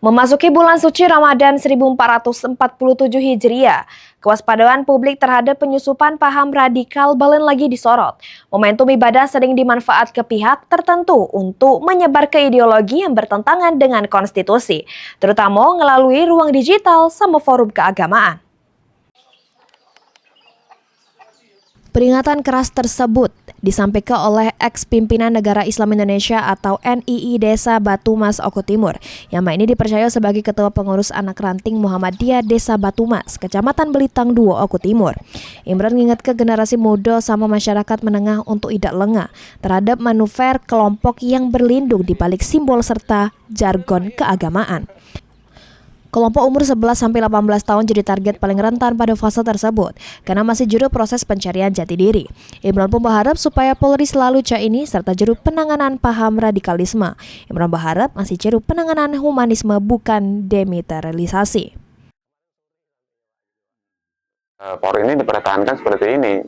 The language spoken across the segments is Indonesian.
Memasuki bulan suci Ramadan 1447 Hijriah, kewaspadaan publik terhadap penyusupan paham radikal balen lagi disorot. Momentum ibadah sering dimanfaat ke pihak tertentu untuk menyebar ke ideologi yang bertentangan dengan konstitusi, terutama melalui ruang digital sama forum keagamaan. Peringatan keras tersebut disampaikan oleh ex-pimpinan Negara Islam Indonesia atau NII Desa Batumas Oku Timur, yang ini dipercaya sebagai Ketua Pengurus Anak Ranting Muhammadiyah Desa Batumas, Kecamatan Belitang 2 Oku Timur. Imran mengingat ke generasi muda sama masyarakat menengah untuk tidak lengah terhadap manuver kelompok yang berlindung di balik simbol serta jargon keagamaan. Kelompok umur 11-18 tahun jadi target paling rentan pada fase tersebut karena masih juru proses pencarian jati diri. Imran pun berharap supaya Polri selalu ini serta juru penanganan paham radikalisme. Imran berharap masih juru penanganan humanisme bukan demilitarisasi. Polri ini dipertahankan seperti ini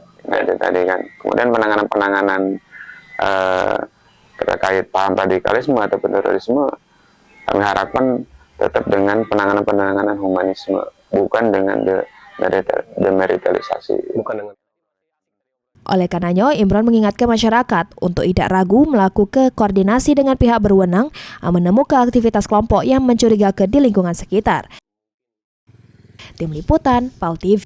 tadi kan. Kemudian penanganan terkait paham radikalisme atau terorisme kami harapkan tetap dengan penanganan humanisme, bukan dengan demilitarisasi. Oleh karenanya, Imran mengingatkan masyarakat untuk tidak ragu melakukan koordinasi dengan pihak berwenang menemukan aktivitas kelompok yang mencurigakan di lingkungan sekitar. Tim Liputan, PAL TV.